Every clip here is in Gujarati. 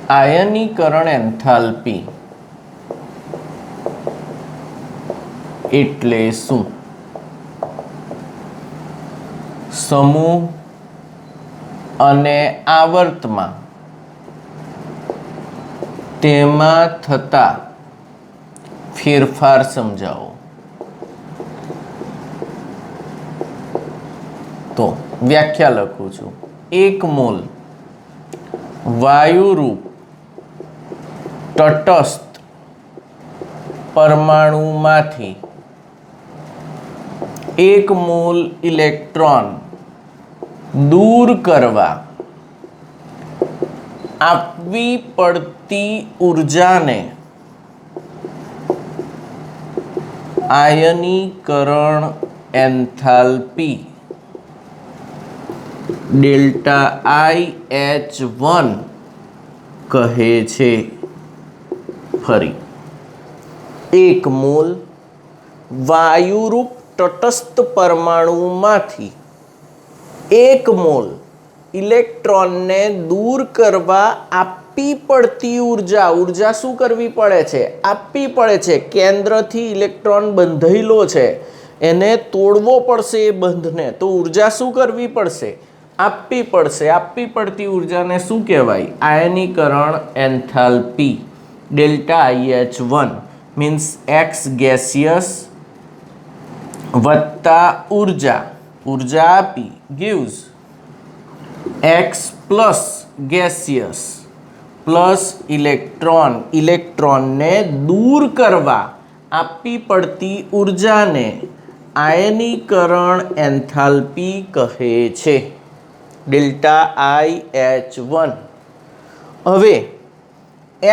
આયનીકરણ એન્થાલ્પી એટલે શું? સમૂહ અને આવર્તમાં તેમાં થતા ફેરફાર સમજાવો. તો વ્યાખ્યા લખું છું. 1 મોલ વાયુરૂપ તટસ્થ પરમાણુમાંથી 1 મોલ ઇલેક્ટ્રોન દૂર કરવા આપવી પડતી ઊર્જાને આયનીકરણ એન્થાલ્પી ΔIH1 કહે છે. ફરી 1 મોલ વાયુરૂપ તટસ્થ પરમાણુમાંથી 1 મોલ ઇલેક્ટ્રોનને દૂર કરવા આપવી પડતી ઉર્જા શું કરવી પડે છે? આપવી પડે છે. કેન્દ્રથી ઇલેક્ટ્રોન બંધાયેલો છે, એને તોડવો પડશે. એ બંધને તો ઉર્જા શું કરવી પડશે? આપવી પડશે. આપવી પડતી ઉર્જાને શું કહેવાય? આયનીકરણ enthalpy ΔIH1 means X gaseous વત્તા ઉર્જા આપી gives X plus gaseous plus ઇલેક્ટ્રોનને દૂર કરવા આપવી પડતી ઉર્જાને આયનીકરણ એન્થાલ્પી કહે છે. ΔIH1. હવે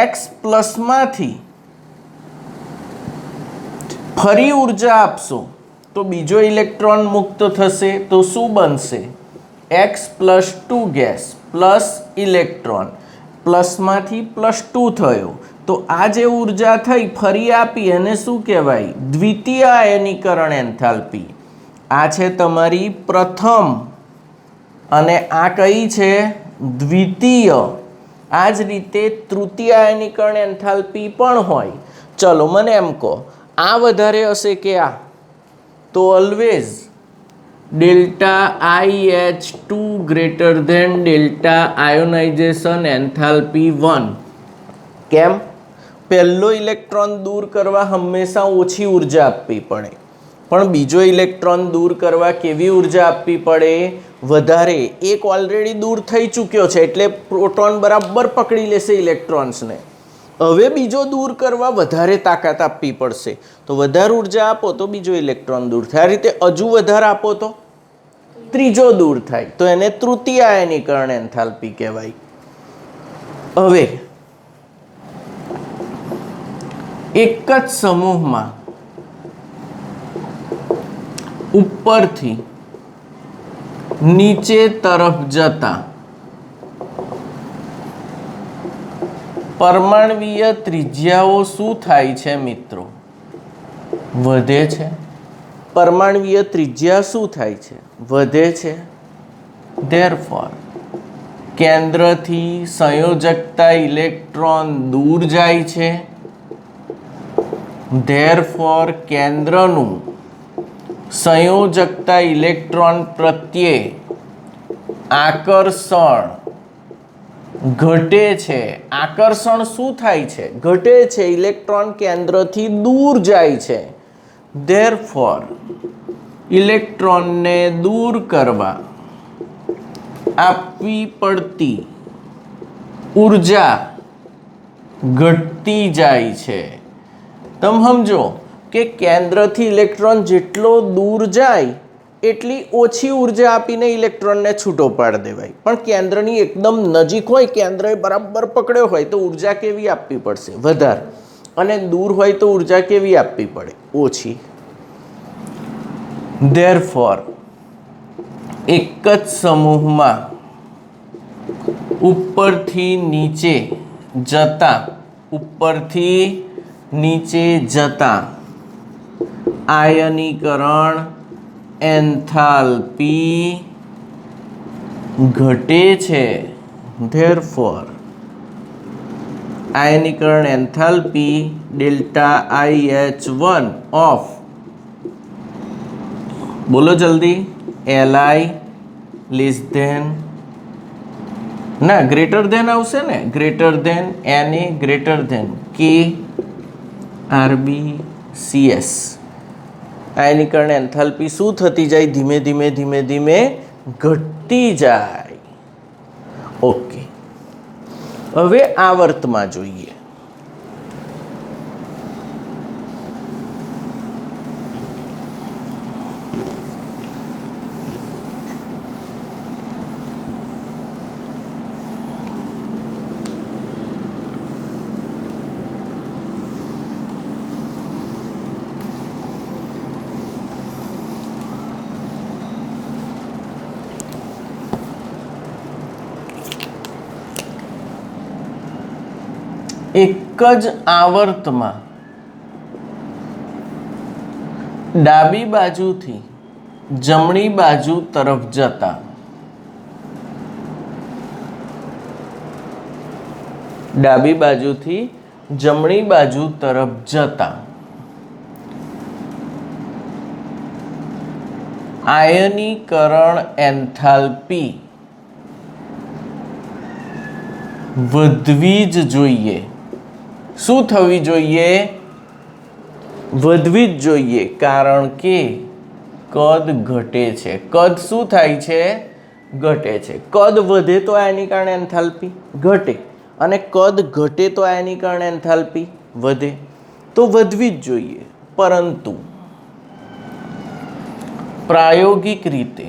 X પ્લસમાંથી ફરી ઉર્જા આપશો તો બીજો ઇલેક્ટ્રોન મુક્ત થશે. તો શું બનશે? X plus 2 gas plus electron પ્લસમાંથી +2 થયો. તો આ જે ઉર્જા થઈ ફરી આપી એને શું કહેવાય? દ્વિતીય આયનીકરણ એન્થાલ્પી. આ છે તમારી પ્રથમ અને આ કઈ છે? દ્વિતીય. આ જ રીતે તૃતીય આયનીકરણ એન્થાલ્પી પણ હોય. ચલો મને એમ કહો, આ વધારે હશે કે આ? તો always ΔIH2 greater than delta ionisation enthalpy 1. કેમ? પહેલો ઇલેક્ટ્રોન દૂર કરવા હંમેશા ઓછી ઉર્જા આપવી પડે, પણ બીજો ઇલેક્ટ્રોન દૂર કરવા કેવી ઉર્જા આપવી પડે? વધારે. એક ઓલરેડી દૂર થઈ ચૂક્યો છે એટલે પ્રોટોન બરાબર પકડી લેશે ઇલેક્ટ્રોન્સને. હવે બીજો દૂર કરવા વધારે તાકાત આપવી પડશે. તો વધારે ઉર્જા આપો તો બીજો ઇલેક્ટ્રોન દૂર થાય. આ રીતે હજુ વધારે આપો તો ત્રીજો દૂર થાય. તો એને તૃતીય આયનીકરણ એન્થાલ્પી કહેવાય. હવે એક જ સમૂહમાં ઉપરથી નીચે તરફ જતા પરમાણ્વીય ત્રિજ્યાઓ શું થાય છે મિત્રો? વધે છે. પરમાણ્વીય ત્રિજ્યા શું થાય છે? વધે છે. ધેરફોર કેન્દ્રથી સંયોજકતા ઇલેક્ટ્રોન દૂર જાય છે. ધેરફોર કેન્દ્રનું સંયોજકતા ઇલેક્ટ્રોન પ્રત્યે આકર્ષણ ઘટે છે. આકર્ષણ શું થાય છે? ઘટે છે. ઇલેક્ટ્રોન કેન્દ્રથી દૂર જાય છે. ધેરફોર ઇલેક્ટ્રોનને દૂર કરવા આપવી પડતી ઉર્જા ઘટતી જાય છે. તમે સમજો કે કેન્દ્રથી ઇલેક્ટ્રોન જેટલો દૂર જાય એટલી ઓછી ઉર્જા આપીને ઇલેક્ટ્રોનને છૂટો પાડી દેવાય. પણ કેન્દ્રની એકદમ નજીક હોય, કેન્દ્રએ બરાબર પકડ્યો હોય તો ઉર્જા કેવી આપવી પડશે? વધારે. અને દૂર હોય તો ઉર્જા કેવી આપવી પડે? ઓછી. ધેરફોર એક જ સમૂહમાં ઉપરથી નીચે જતા આયનીકરણ એન્થાલ્પી ઘટે છે. ધેરફોર આયનીકરણ એન્થાલ્પી ડેલ્ટા IH1 ઓફ, બોલો જલ્દી, Li લેસ ધેન, ના ગ્રેટર ધેન આવશે ને, greater than Na greater than K RbCs. આયનીકરણ એન્થાલ્પી શું થતી જાય? ધીમે ધીમે ધીમે ધીમે ઘટતી જાય. ઓકે, હવે આવર્તમાં જોઈએ. એક જ આવર્તમાં ડાબી બાજુથી જમણી બાજુ તરફ જતા ડાબી બાજુથી જમણી બાજુ તરફ જતા આયનીકરણ એન્થાલ્પી વધવી જ જોઈએ. શું થવી જોઈએ? વધવી જ જોઈએ, કારણ કે કદ ઘટે છે. કદ શું થાય છે? ઘટે છે. કદ વધે તો આયનીકરણ એન્થાલ્પી ઘટે, અને કદ ઘટે તો આયનીકરણ એન્થાલ્પી વધે. તો વધવી જ જોઈએ, પરંતુ પ્રાયોગિક રીતે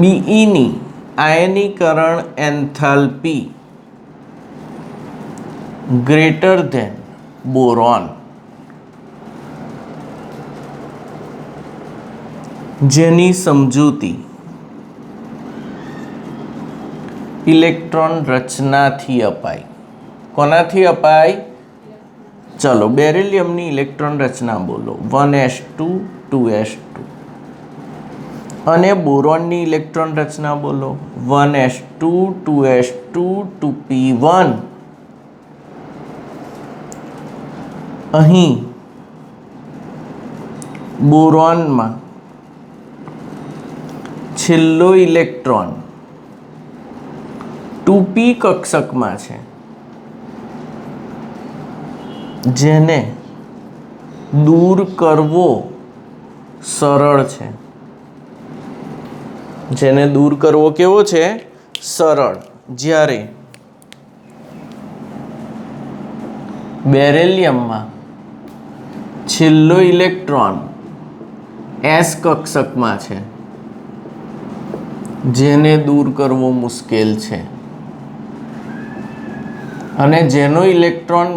બીઈની આયનીકરણ એન્થાલ્પી ગ્રેટર ધેન બોરોન, જેની સમજૂતી ઇલેક્ટ્રોન રચનાથી અપાય. કોનાથી અપાય? ચલો, બેરિલિયમની ઇલેક્ટ્રોન રચના બોલો. 1s2 2s2. અને બોરોનની ઇલેક્ટ્રોન રચના બોલો. 1s2 2s2 2p1. અહીં બોરોનમાં છેલ્લો ઇલેક્ટ્રોન 2p કક્ષકમાં છે, જેને દૂર કરવો સરળ છે. જેને દૂર કરવો કેવો છે? સરળ. જ્યારે બેરિલિયમમાં છેલ્લો ઇલેક્ટ્રોન s કક્ષકમાં છે, જેને દૂર કરવો મુશ્કેલ છે. અને જેનો ઇલેક્ટ્રોન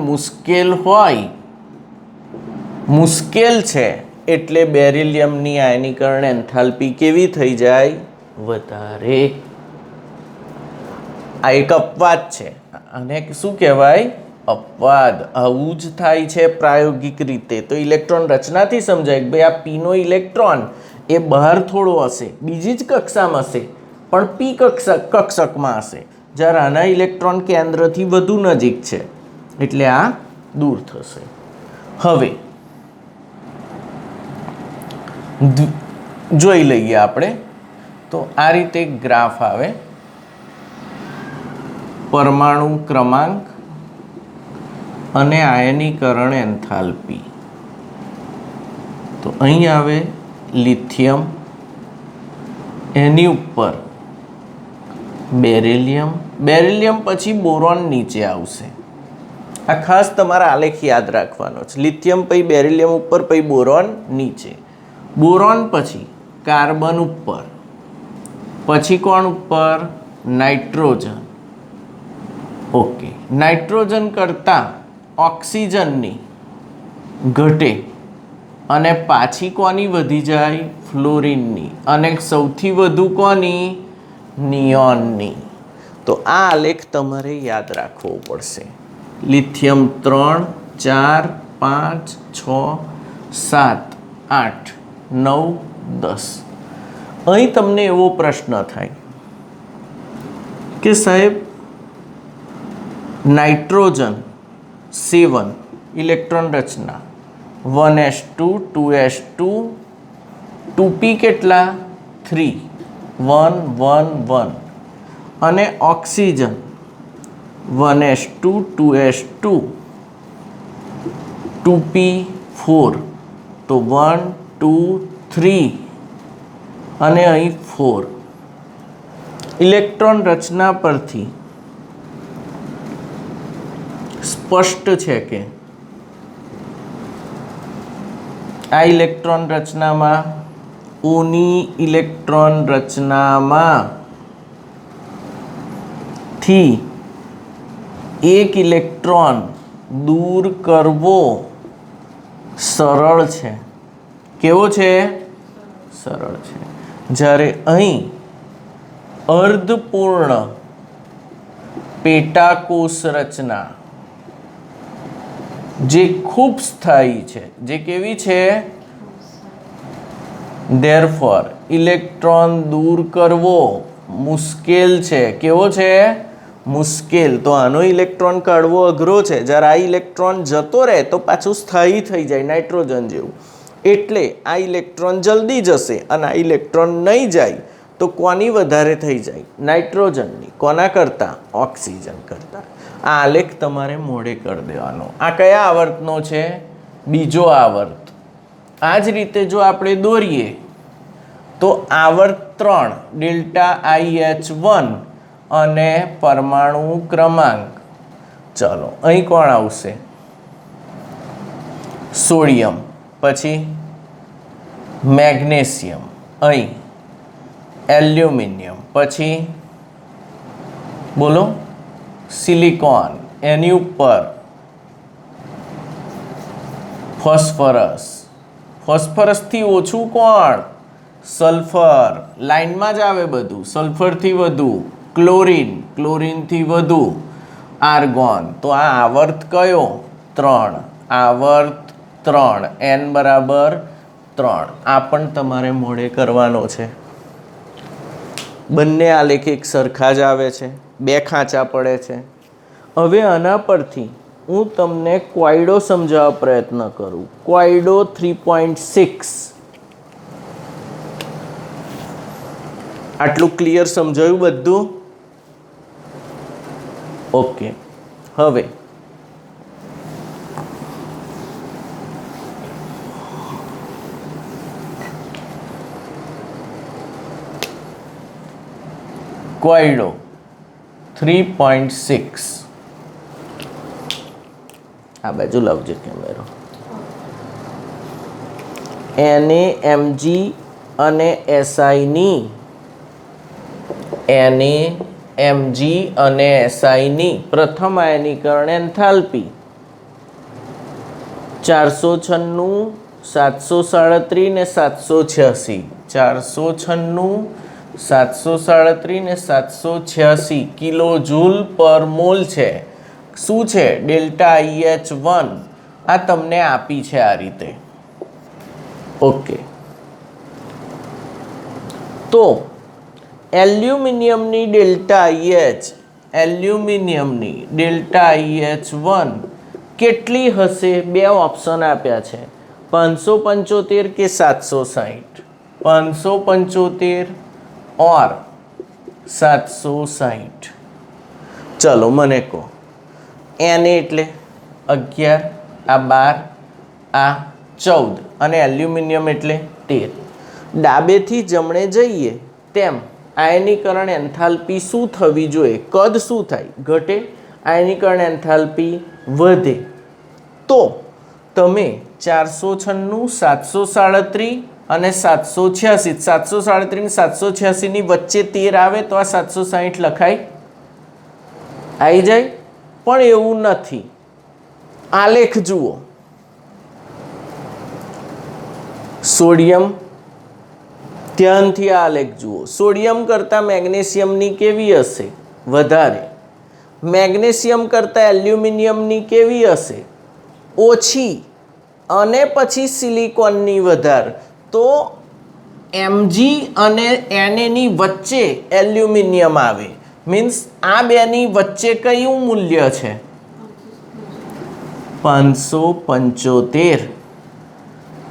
મુશ્કેલ છે, એટલે બેરિલિયમની આયનીકરણ એન્થાલ્પી કેવી થઈ જાય? વધારે. આ એક અપવાદ છે. અને શું કહેવાય? અપવાદ. આવું જ થાય છે પ્રાયોગિક રીતે. તો ઇલેક્ટ્રોન રચનાથી સમજાય કે ભાઈ આ પીનો ઇલેક્ટ્રોન એ બહાર થોડો હશે, બીજી જ કક્ષામાં હશે, પણ પી કક્ષકમાં હશે, જ્યારે આના ઇલેક્ટ્રોન કેન્દ્રથી વધુ નજીક છે, એટલે આ દૂર થશે. હવે જોઈ લઈએ આપણે. તો આ રીતે ગ્રાફ આવે. પરમાણુ ક્રમાંક અને આયનીકરણ એન્થાલ્પી. તો અહીં આવે લિથિયમ, એની ઉપર બેરિલિયમ, બેરિલિયમ પછી બોરોન નીચે આવશે. આ ખાસ તમારા આલેખ યાદ રાખવાનો છે. લિથિયમ પછી બેરિલિયમ ઉપર, પછી બોરોન નીચે. બોરોન પછી કાર્બન ઉપર, પછી કોણ ઉપર? નાઇટ્રોજન. ઓકે, નાઇટ્રોજન કરતાં ઓક્સિજનની ઘટે, અને પાછી કોની વધી જાય? ફ્લોરિનની. અને સૌથી વધુ કોની? નિયોનની. તો આ આલેખ તમારે યાદ રાખવો પડશે. લિથિયમ 3 4 5 6 7 8 9 10. અહીં તમને એવો પ્રશ્ન થાય કે સાહેબ નાઇટ્રોજન 7 ઇલેક્ટ્રોન રચના 1s2 2s2 2p કેટલા 3 1 1 1 અને ઓક્સિજન 1s2 2s2 2p 4 તો 1 2 3 અને અહીં 4 ઇલેક્ટ્રોન રચના પરથી સ્પષ્ટ છે કે આ ઇલેક્ટ્રોન રચનામાં ઓની ઇલેક્ટ્રોન રચનામાં થી એક ઇલેક્ટ્રોન દૂર કરવો સરળ છે. કેવો છે? સરળ છે. જ્યારે અહીં અર્ધપૂર્ણ પેટાકોષ રચના જે ખૂબ સ્થાયી છે, જે કેવી છે? ધેરફોર ઇલેક્ટ્રોન દૂર કરવો મુશ્કેલ છે. કેવો છે? મુશ્કેલ. તો આનો ઇલેક્ટ્રોન કાઢવો અઘરો છે. જ્યારે આ ઇલેક્ટ્રોન જતો રહે તો પાછું સ્થાયી થઈ જાય નાઇટ્રોજન જેવું. એટલે આ ઇલેક્ટ્રોન જલ્દી જશે અને આ ઇલેક્ટ્રોન નહીં જાય તો કોની વધારે થઈ જાય? નાઇટ્રોજનની. કોના કરતાં? ઓક્સિજન કરતાં. આ આલેખ તમારે મોઢે કરી દેવાનો. આ કયા આવર્તનો છે? બીજો આવર્ત. આ જ રીતે જો આપણે દોરીએ તો આવર્ત 3 ડેલ્ટા IH1 અને પરમાણુ ક્રમાંક. ચલો અહીં કોણ આવશે? સોડિયમ, પછી મેગ્નેશિયમ, અહીં એલ્યુમિનિયમ, પછી બોલો સિલિકોન, એની ઉપર ફોસ્ફરસ. ફોસ્ફરસથી ઓછું કોણ? સલ્ફર. લાઇનમાં જ આવે બધું. સલ્ફરથી વધુ ક્લોરીન, ક્લોરીનથી વધુ આર્ગોન. તો આ આવર્ત કયો? 3. આવર્ત 3, n બરાબર 3. આ પણ તમારે મોઢે કરવાનો છે. બંને આલેખ એક સરખા જ આવે છે, 2 ખાંચા પડે છે. હવે આના પરથી હું તમને ક્વાઇડો સમજાવવા પ્રયત્ન કરું. ક્વાઇડો 3.6. આટલું ક્લિયર સમજાયું બધું? ઓકે. હવે ક્વાઇડો 3.6. આ બાજુ લાવજો કેમેરો. NaMg અને Si ની પ્રથમ આયનીકરણ એન્થાલ્પી 496, 737 ને 786. 496, 737 ને 786 કિલો જૂલ પર મોલ છે. શું છે? Delta IH1. આ તમને આપી છે આ રીતે. ઓકે. તો એલ્યુમિનિયમની ડેલ્ટા IH, એલ્યુમિનિયમની ડેલ્ટા IH1 કેટલી હશે? 2 ઓપ્શન આપ્યા છે, 575 કે 760. 575 ઓર 760. ચલો મને કહો. Na એટલે 11, આ 12, આ 14 અને એલ્યુમિનિયમ એટલે 13. ડાબેથી જમણે જઈએ તેમ આયનીકરણ એન્થાલ્પી શું થવી જોઈએ? કદ શું થાય? ઘટે. આયનીકરણ એન્થાલ્પી વધે. તો તમે 496, 737 અને 786, 737 ને 786 ની વચ્ચે 13 આવે તો આ 760 લખાય? આવી જાય? પણ એવું નથી. આલેખ જુઓ. સોડિયમ, ધ્યાનથી આ આલેખ જુઓ. સોડિયમ કરતાં મેગ્નેશિયમની કેવી હશે? વધારે. મેગ્નેશિયમ કરતાં એલ્યુમિનિયમની કેવી હશે? ઓછી. અને પછી સિલિકોનની વધારે. તો Mg અને Na ની વચ્ચે એલ્યુમિનિયમ આવે. મીન્સ આ બેની વચ્ચે કયું મૂલ્ય છે? 575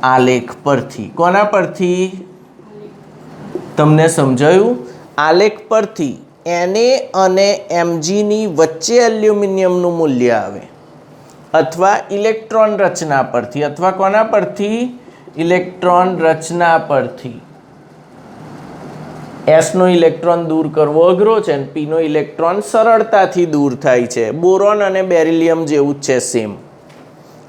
આલેખ પરથી. કોના પરથી? તમને સમજાયું? આલેખ પરથી Na અને Mgની વચ્ચે એલ્યુમિનિયમનું મૂલ્ય આવે, અથવા ઇલેક્ટ્રોન રચના પરથી, અથવા કોના પરથી? ઇલેક્ટ્રોન રચના પરથી. એસનો ઇલેક્ટ્રોન દૂર કરવો અઘરો છે અને પીનો ઇલેક્ટ્રોન સરળતાથી દૂર થાય છે. બોરોન અને બેરિલિયમ જેવું જ છે, સેમ.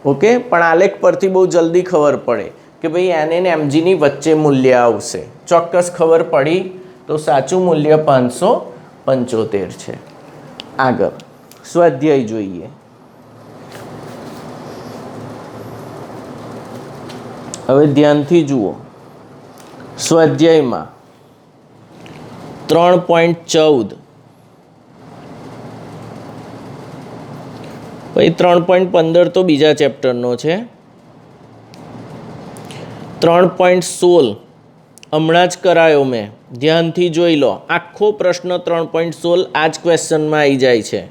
ઓકે, પણ આલેખ પરથી બહુ જલ્દી ખબર પડે કે ભાઈ Na અને Mgની વચ્ચે મૂલ્ય આવશે. ચોક્કસ ખબર પડી તો સાચું મૂલ્ય 575 છે. આગળ સ્વાધ્યાય જોઈએ. હવે ધ્યાનથી જુઓ. સ્વાધ્યાયમાં 3.14 પછી 3.15 તો બીજા ચેપ્ટરનો છે. 3.16 હમણાં જ કરાયો મેં, ધ્યાનથી જોઈ લો. આખો પ્રશ્ન 3.16 આ જ ક્વેશ્ચનમાં આવી જાય છે.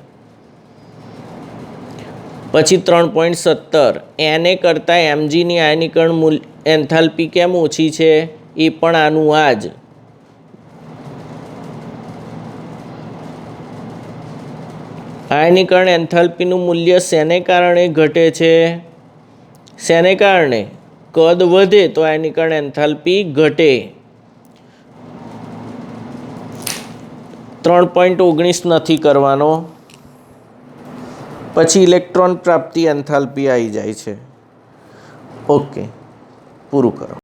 પછી 3.17 Na કરતાં Mgની આયનીકરણ એન્થાલ્પી કેમ ઓછી છે? એ પણ આનું આ જ. આયનીકરણ એન્થાલ્પીનું મૂલ્ય શેને કારણે ઘટે છે? શેને કારણે? કદ વધે તો આયનીકરણ એન્થાલ્પી ઘટે. 3.19 નથી કરવાનો. પછી ઇલેક્ટ્રોન પ્રાપ્તિ એન્થાલ્પી આવી જાય છે. ઓકે, પૂરું કરો.